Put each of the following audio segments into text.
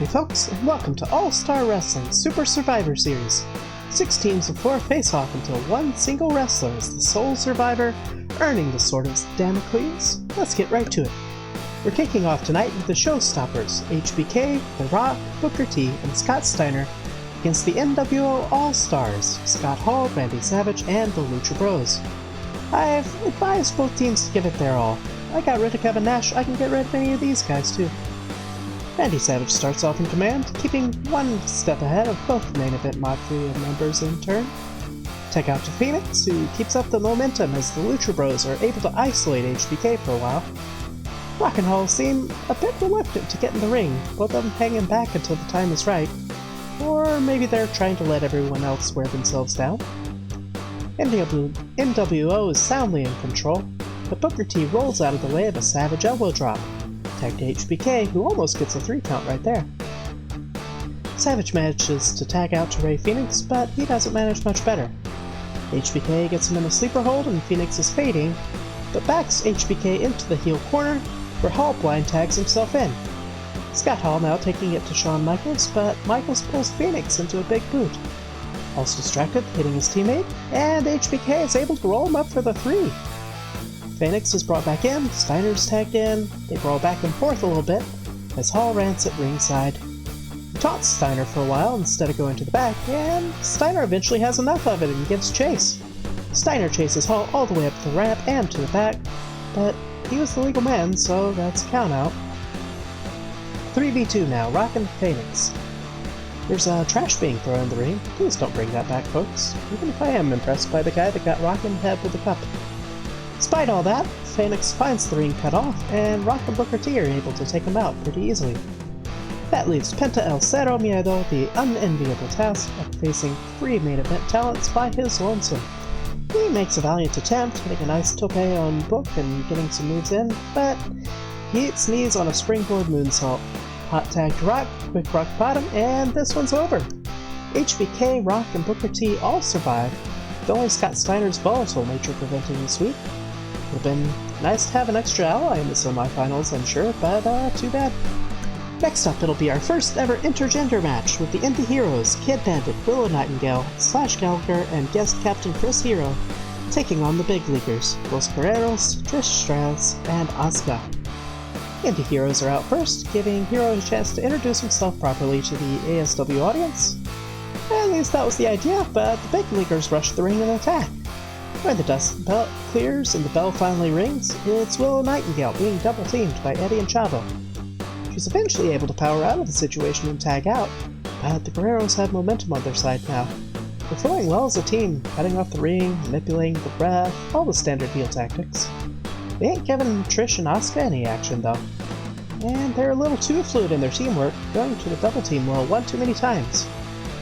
Howdy folks, and welcome to All-Star Wrestling Super Survivor Series. 6 teams of 4 face off until one single wrestler is the sole survivor, earning the Sword of Damocles. Let's get right to it. We're kicking off tonight with the Showstoppers, HBK, The Rock, Booker T, and Scott Steiner against the NWO All-Stars, Scott Hall, Randy Savage, and the Lucha Bros. I've advised both teams to give it their all. I got rid of Kevin Nash, I can get rid of any of these guys too. Randy Savage starts off in command, keeping one step ahead of both main event Mafia members in turn. Tech out to Phoenix, who keeps up the momentum as the Lucha Bros are able to isolate HBK for a while. Rock and Hall seem a bit reluctant to get in the ring, both of them hanging back until the time is right. Or maybe they're trying to let everyone else wear themselves down. NWO is soundly in control, but Booker T rolls out of the way of a Savage elbow drop. Tag to HBK, who almost gets a 3 count right there. Savage manages to tag out to Ray Phoenix, but he doesn't manage much better. HBK gets him in a sleeper hold and Phoenix is fading, but backs HBK into the heel corner, where Hall blind tags himself in. Scott Hall now taking it to Shawn Michaels, but Michaels pulls Phoenix into a big boot. Hall's distracted, hitting his teammate, and HBK is able to roll him up for the 3. Phoenix is brought back in, Steiner's tagged in, they brawl back and forth a little bit, as Hall rants at ringside. He taunts Steiner for a while instead of going to the back, and Steiner eventually has enough of it and gives chase. Steiner chases Hall all the way up the ramp and to the back, but he was the legal man, so that's a count out. 3v2 now, Rock and Phoenix. There's trash being thrown in the ring. Please don't bring that back, folks, even if I am impressed by the guy that got Rock in the head with the cup. Despite all that, Phoenix finds the ring cut off, and Rock and Booker T are able to take him out pretty easily. That leaves Penta El Cero Miedo the unenviable task of facing 3 main event talents by his lonesome. He makes a valiant attempt, hitting a nice tope on Book and getting some moves in, but he hits knees on a springboard moonsault. Hot tag to Rock, quick rock bottom, and this one's over. HBK, Rock, and Booker T all survive, with only Scott Steiner's volatile nature preventing the sweep. Would have been nice to have an extra ally in the semifinals, I'm sure, but too bad. Next up, it'll be our first ever intergender match with the Indy Heroes, Kid Bandit, Willow Nightingale, Slash Gallagher, and guest captain Chris Hero, taking on the Big Leaguers, Los Guerreros, Trish Stratus, and Asuka. Indy Heroes are out first, giving Hero a chance to introduce himself properly to the ASW audience. At least that was the idea, but the Big Leaguers rush the ring and attack. When the dust belt clears and the bell finally rings, it's Willow Nightingale being double-teamed by Eddie and Chavo. She's eventually able to power out of the situation and tag out, but the Guerreros have momentum on their side now. They're flowing well as a team, cutting off the ring, manipulating the ref, all the standard heel tactics. They ain't giving Trish and Asuka any action though. And they're a little too fluid in their teamwork, going to the double team well one too many times.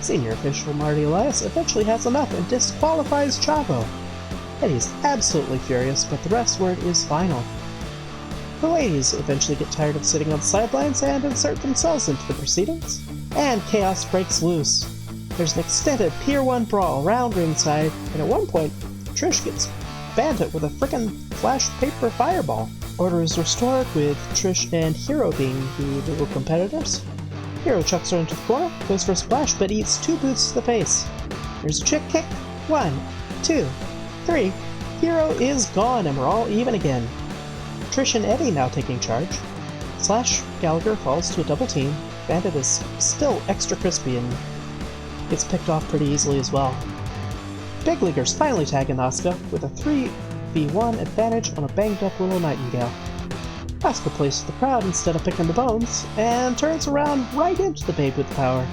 Senior official Marty Elias eventually has enough and disqualifies Chavo. Eddie's absolutely furious, but the ref's word is final. The ladies eventually get tired of sitting on the sidelines and insert themselves into the proceedings, and chaos breaks loose. There's an extended Pier 1 brawl around ringside, and at one point, Trish gets Bandit with a frickin' flash paper fireball. Order is restored, with Trish and Hero being the legal competitors. Hero chucks her into the corner, goes for a splash, but eats 2 boots to the face. There's a chick kick. 1, 2, 3. Hero is gone, and we're all even again. Trish and Eddie now taking charge. Slash Gallagher falls to a double team. Bandit is still extra crispy and gets picked off pretty easily as well. Big Leaguers finally tag in Asuka with a 3v1 advantage on a banged up Willow Nightingale. Asuka plays to the crowd instead of picking the bones, and turns around right into the Babe with power.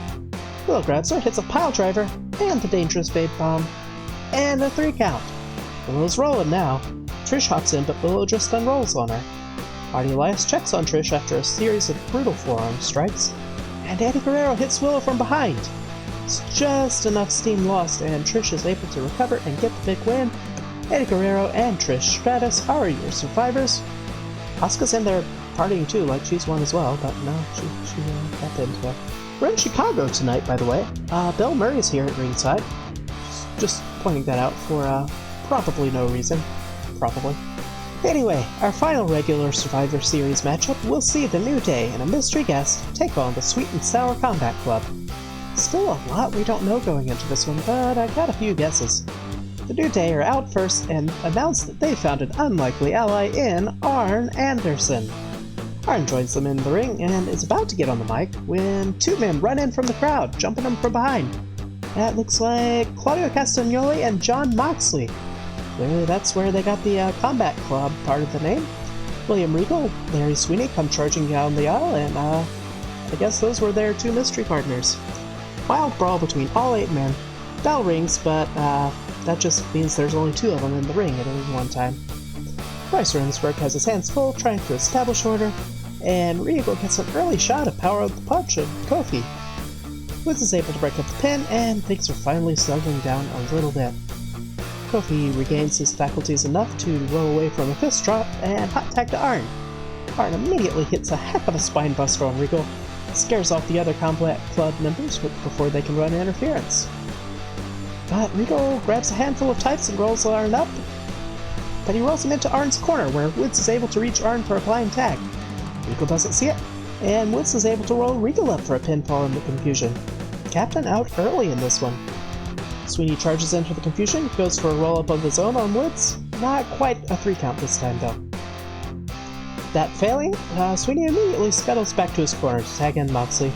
Willow grabs her, hits a pile driver, and the dangerous Babe bomb, and a 3 count. Willow's rolling now. Trish hops in, but Willow just unrolls on her. Marty Elias checks on Trish after a series of brutal forearm strikes, and Eddie Guerrero hits Willow from behind. It's just enough steam lost, and Trish is able to recover and get the big win. Eddie Guerrero and Trish Stratus are your survivors. Asuka's in there partying too, like she's won as well, but no, she got into it. We're in Chicago tonight, by the way. Bill Murray's here at ringside. Just pointing that out for probably no reason. Probably. Anyway, our final regular Survivor Series matchup will see the New Day and a mystery guest take on the Sweet and Sour Combat Club. Still a lot we don't know going into this one, but I got a few guesses. The New Day are out first and announce that they found an unlikely ally in Arn Anderson. Arn joins them in the ring and is about to get on the mic when two men run in from the crowd, jumping him from behind. That looks like Claudio Castagnoli and Jon Moxley. Clearly that's where they got the Combat Club part of the name. William Regal, Larry Sweeney come charging down the aisle, and I guess those were their two mystery partners. Wild brawl between all 8 men. Bell rings, but that just means there's only 2 of them in the ring at any one time. Bryce Remsburg has his hands full trying to establish order, and Regal gets an early shot of Power of the Punch of Kofi. Woods is able to break up the pin, and things are finally settling down a little bit. Kofi regains his faculties enough to roll away from a fist drop and hot tag to Arn. Arn immediately hits a heck of a spine buster on Regal, scares off the other Combat Club members before they can run interference. But Regal grabs a handful of tights and rolls Arn up, but he rolls him into Arn's corner where Woods is able to reach Arn for a flying tag. Regal doesn't see it, and Woods is able to roll Regal up for a pinfall in the confusion. Captain out early in this one. Sweeney charges into the confusion, goes for a roll-up of his own on Woods. Not quite a 3 count this time, though. That failing, Sweeney immediately scuttles back to his corner to tag in Moxley.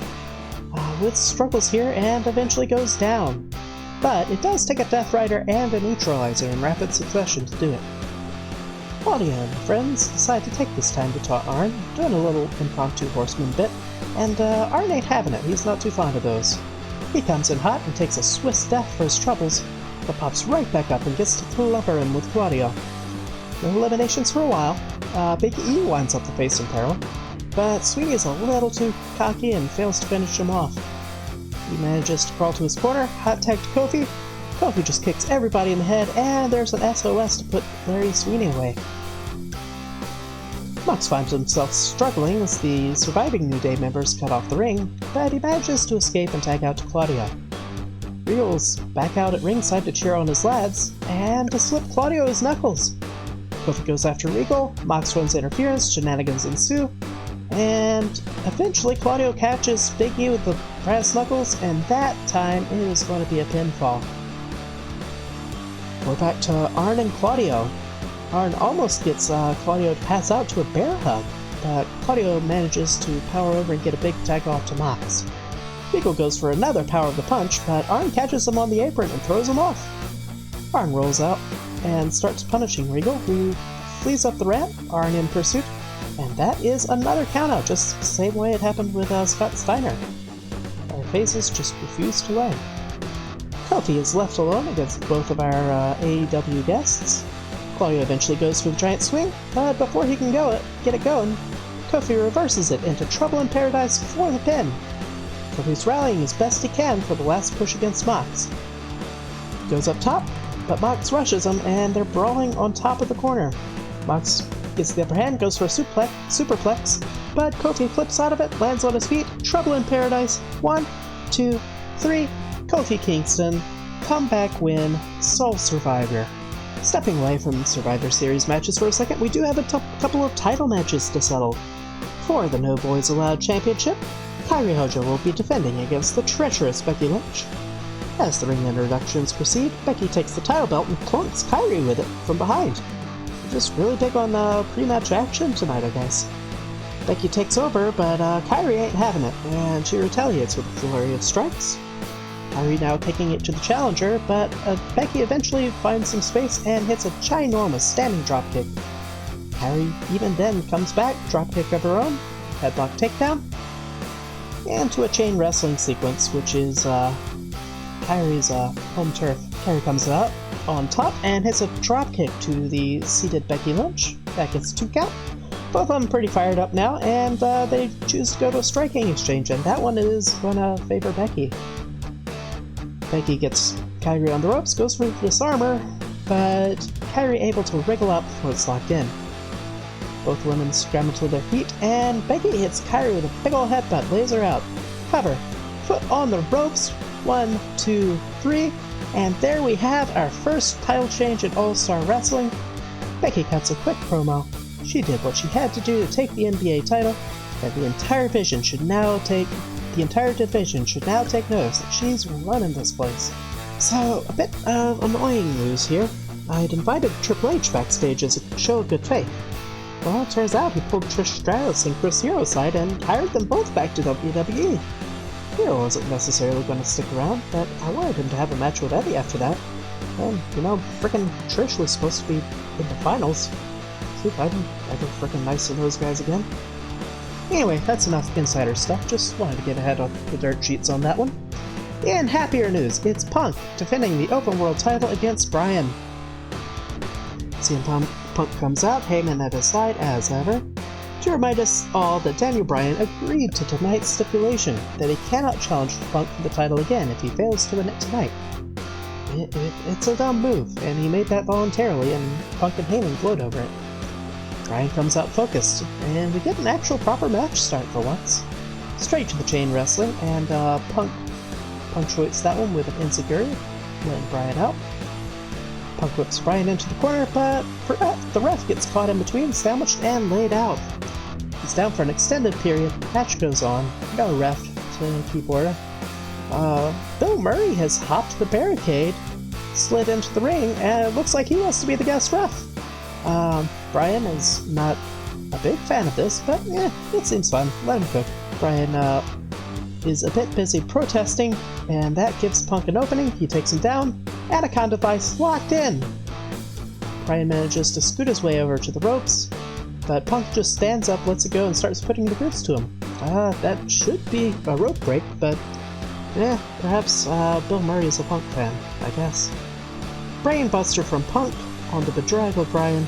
Woods struggles here and eventually goes down. But it does take a Death Rider and a Neutralizer in rapid succession to do it. Claudio and friends decide to take this time to taunt Arn, doing a little impromptu horseman bit, and Arn ain't having it, he's not too fond of those. He comes in hot and takes a Swiss death for his troubles, but pops right back up and gets to clobber him with Claudio. No eliminations for a while. Big E winds up the face in peril, but Sweeney is a little too cocky and fails to finish him off. He manages to crawl to his corner, hot tag to Kofi. Kofi just kicks everybody in the head, and there's an SOS to put Larry Sweeney away. Mox finds himself struggling as the surviving New Day members cut off the ring, but he manages to escape and tag out to Claudio. Regal's back out at ringside to cheer on his lads, and to slip Claudio his knuckles. Kofi goes after Regal, Mox runs interference, shenanigans ensue, and eventually Claudio catches Big E with the brass knuckles, and that time it is going to be a pinfall. We're back to Arn and Claudio. Arn almost gets Claudio to pass out to a bear hug, but Claudio manages to power over and get a big tag off to Mox. Regal goes for another Power of the Punch, but Arn catches him on the apron and throws him off. Arn rolls out and starts punishing Regal, who flees up the ramp, Arn in pursuit, and that is another countout, just the same way it happened with Scott Steiner. Our faces just refuse to land. Kofi is left alone against both of our AEW guests. Claudio eventually goes for the giant swing, but before he can get it going, Kofi reverses it into Trouble in Paradise for the pin. Kofi's rallying as best he can for the last push against Mox. Goes up top, but Mox rushes him and they're brawling on top of the corner. Mox gets the upper hand, goes for a superplex, but Kofi flips out of it, lands on his feet, Trouble in Paradise, 1, 2, 3, Kofi Kingston, comeback win, sole survivor. Stepping away from Survivor Series matches for a second, we do have a couple of title matches to settle. For the No Boys Allowed Championship, Kairi Hojo will be defending against the treacherous Becky Lynch. As the ring introductions proceed, Becky takes the title belt and clunks Kairi with it from behind. We're just really big on pre-match action tonight, I guess. Becky takes over, but Kairi ain't having it, and she retaliates with a flurry of strikes. Kairi now taking it to the challenger, but Becky eventually finds some space and hits a ginormous standing dropkick. Kairi even then comes back, dropkick of her own, headlock takedown, and to a chain wrestling sequence, which is Kairi's home turf. Kairi comes out on top and hits a dropkick to the seated Becky Lynch. That gets 2 count. Both of them pretty fired up now, and they choose to go to a striking exchange, and that one is going to favor Becky. Becky gets Kairi on the ropes, goes for the disarmer, but Kairi able to wriggle out before it's locked in. Both women scramble to their feet, and Becky hits Kairi with a big ol' headbutt, lays her out. Cover, foot on the ropes, 1, 2, 3, and there we have our first title change in All-Star Wrestling. Becky cuts a quick promo. She did what she had to do to take the NBA title, and the entire division should now take notice that she's running this place. So, a bit of annoying news here. I'd invited Triple H backstage as a show of good faith. Well, it turns out he pulled Trish Stratus and Chris Hero aside and hired them both back to WWE. Hero wasn't necessarily going to stick around, but I wanted him to have a match with Eddie after that. And, frickin' Trish was supposed to be in the finals. See if I can frickin' nice to those guys again. Anyway, that's enough insider stuff. Just wanted to get ahead of the dirt sheets on that one. In happier news, it's Punk defending the Open World title against Bryan. CM Punk comes out, Heyman at his side as ever, to remind us all that Daniel Bryan agreed to tonight's stipulation that he cannot challenge Punk for the title again if he fails to win it tonight. It's a dumb move, and he made that voluntarily, and Punk and Heyman gloat over it. Bryan comes out focused, and we get an actual proper match start for once. Straight to the chain wrestling, and Punk punctuates that one with an insecurity, letting Bryan out. Punk whips Bryan into the corner, but the ref gets caught in between, sandwiched, and laid out. He's down for an extended period. Match goes on. No ref to keep order. Bill Murray has hopped the barricade, slid into the ring, and it looks like he wants to be the guest ref. Bryan is not a big fan of this, but it seems fun. Let him cook. Bryan is a bit busy protesting, and that gives Punk an opening. He takes him down. Anaconda Vice locked in. Bryan manages to scoot his way over to the ropes, but Punk just stands up, lets it go, and starts putting the boots to him. That should be a rope break, but perhaps Bill Murray is a Punk fan, I guess. Brainbuster from Punk on the bedraggled Bryan,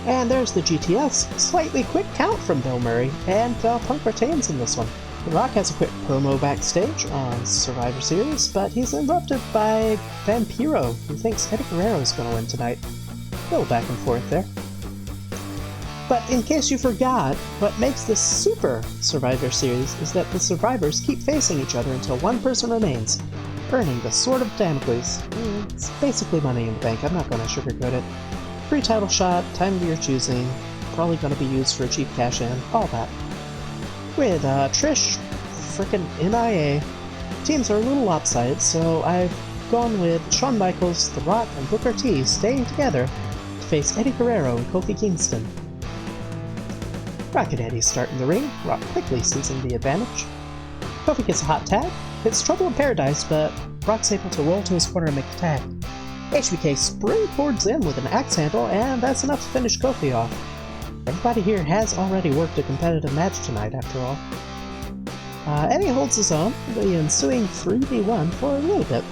and there's the GTS. Slightly quick count from Bill Murray, and Punk retains in this one. The Rock has a quick promo backstage on Survivor Series, but he's interrupted by Vampiro, who thinks Eddie Guerrero is going to win tonight. A little back and forth there. But in case you forgot, what makes this Super Survivor Series is that the survivors keep facing each other until one person remains, earning the Sword of Damocles. It's basically Money in the Bank, I'm not going to sugarcoat it. Free title shot, time of your choosing, probably going to be used for a cheap cash-in, all that. With Trish frickin' MIA, teams are a little lopsided, so I've gone with Shawn Michaels, The Rock, and Booker T staying together to face Eddie Guerrero and Kofi Kingston. Rock and Eddie start in the ring, Rock quickly seizing the advantage. Kofi gets a hot tag, hits Trouble in Paradise, but Rock's able to roll to his corner and make the tag. HBK springboards in with an axe handle, and that's enough to finish Kofi off. Everybody here has already worked a competitive match tonight, after all. Eddie holds his own, the ensuing 3v1 for a little bit.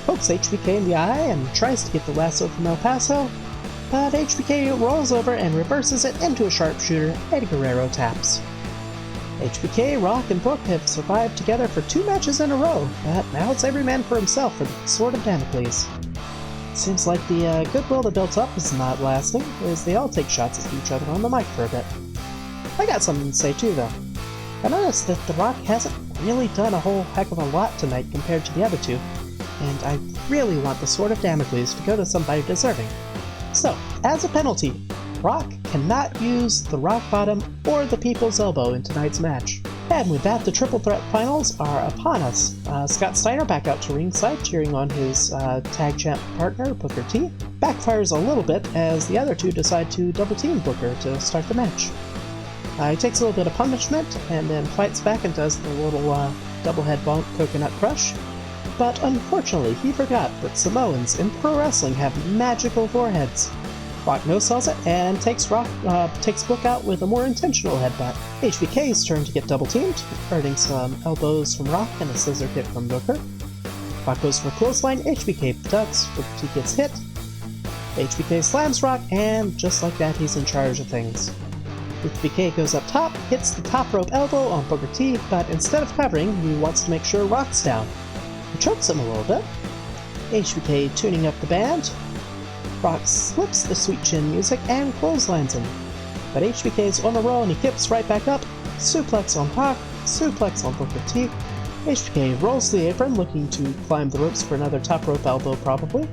Pokes HBK in the eye and tries to get the lasso from El Paso, but HBK rolls over and reverses it into a sharpshooter. Eddie Guerrero taps. HBK, Rock, and Book have survived together for 2 matches in a row, but now it's every man for himself for the Sword of Damocles. Seems like the goodwill that built up is not lasting, as they all take shots at each other on the mic for a bit. I got something to say too, though. I noticed that The Rock hasn't really done a whole heck of a lot tonight compared to the other two, and I really want the Sword of Damocles to go to somebody deserving. So, as a penalty, Rock cannot use the Rock Bottom or the People's Elbow in tonight's match. And with that, the Triple Threat Finals are upon us. Scott Steiner back out to ringside, cheering on his tag champ partner, Booker T. Backfires a little bit as the other two decide to double-team Booker to start the match. He takes a little bit of punishment, and then fights back and does the little double-head bonk coconut crush. But unfortunately, he forgot that Samoans in pro wrestling have magical foreheads. Rock no-sells it, and takes Book out with a more intentional headbutt. HBK's turn to get double-teamed, earning some elbows from Rock and a scissor kick from Booker. Rock goes for a clothesline, HBK ducks, Booker T gets hit. HBK slams Rock, and just like that, he's in charge of things. HBK goes up top, hits the top rope elbow on Booker T, but instead of covering, he wants to make sure Rock's down. He chokes him a little bit. HBK tuning up the band. Rock slips the sweet chin music and clotheslines him. But HBK's on the roll and he kips right back up. Suplex on Rock, suplex on Booker T. HBK rolls the apron, looking to climb the ropes for another top rope elbow probably.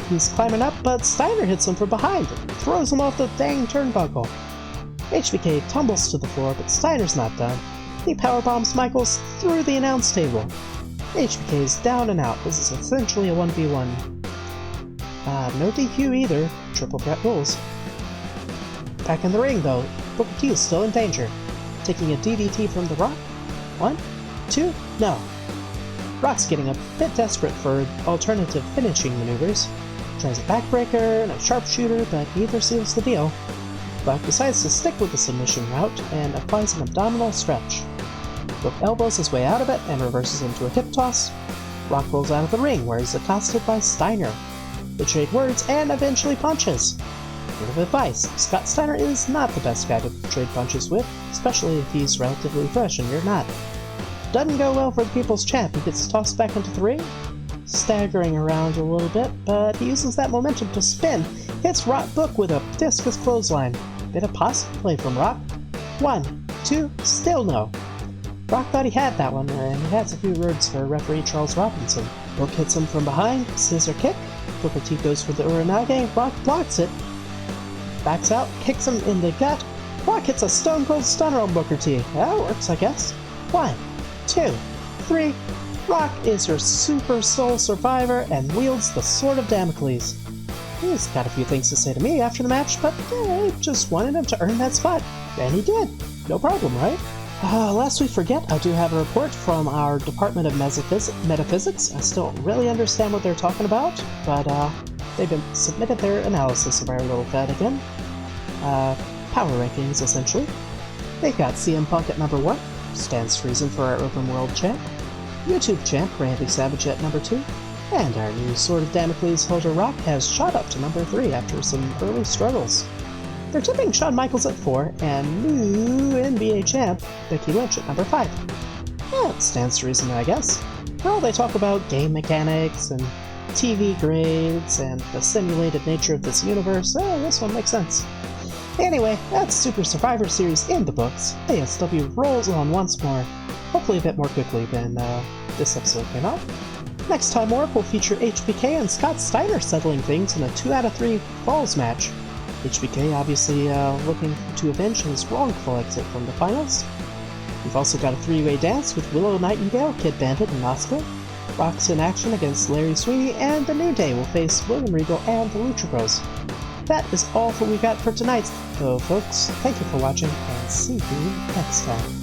He's climbing up, but Steiner hits him from behind and throws him off the dang turnbuckle. HBK tumbles to the floor, but Steiner's not done. He powerbombs Michaels through the announce table. HBK is down and out. This is essentially a 1v1. No DQ either. Triple threat rules. Back in the ring, though, Booker T is still in danger. Taking a DDT from The Rock. 1, 2, no. Rock's getting a bit desperate for alternative finishing maneuvers. Tries a backbreaker and a sharpshooter, but neither seals the deal. Rock decides to stick with the submission route and applies an abdominal stretch. Book elbows his way out of it and reverses into a hip toss. Rock rolls out of the ring, where he's accosted by Steiner. They trade words and eventually punches. Word of advice, Scott Steiner is not the best guy to trade punches with, especially if he's relatively fresh and you're not. Doesn't go well for the People's Champ. He gets tossed back into the ring, staggering around a little bit, but he uses that momentum to spin, hits Rock Book with a discus clothesline. Bit of posse play from Rock. 1, 2, still no. Rock thought he had that one, and he has a few words for referee Charles Robinson. Book hits him from behind, scissor kick. Booker T goes for the Uranage, Rock blocks it. Backs out, kicks him in the gut. Rock hits a Stone Cold Stunner on Booker T. That works, I guess. 1, 2, 3. Rock is your Super Soul Survivor and wields the Sword of Damocles. He's got a few things to say to me after the match, but I just wanted him to earn that spot. And he did. No problem, right? Lest we forget, I do have a report from our Department of Metaphysics. I still don't really understand what they're talking about, but they've submitted their analysis of our little fed again. Power rankings, essentially. They've got CM Punk at number 1, stands to reason for our Open World champ. YouTube champ Randy Savage at number 2, and our new Sword of Damocles Hojo Rock has shot up to number 3 after some early struggles. They're tipping Shawn Michaels at 4, and new NBA champ Becky Lynch at number 5. Yeah, it stands to reason, I guess. Well, they talk about game mechanics and TV grades and the simulated nature of this universe. This one makes sense. Anyway, that's Super Survivor Series in the books. ASW rolls on once more, hopefully a bit more quickly than this episode came out. Next time, Warp will feature HBK and Scott Steiner settling things in a 2 out of 3 falls match. HBK obviously looking to avenge his wrongful exit from the finals. We've also got a 3-way dance with Willow, Nightingale, Kid Bandit, and Asuka. Rock's in action against Larry Sweeney, and the New Day will face William Regal and the Lucha Bros. That is all that we got for tonight, though, folks. Thank you for watching, and see you next time.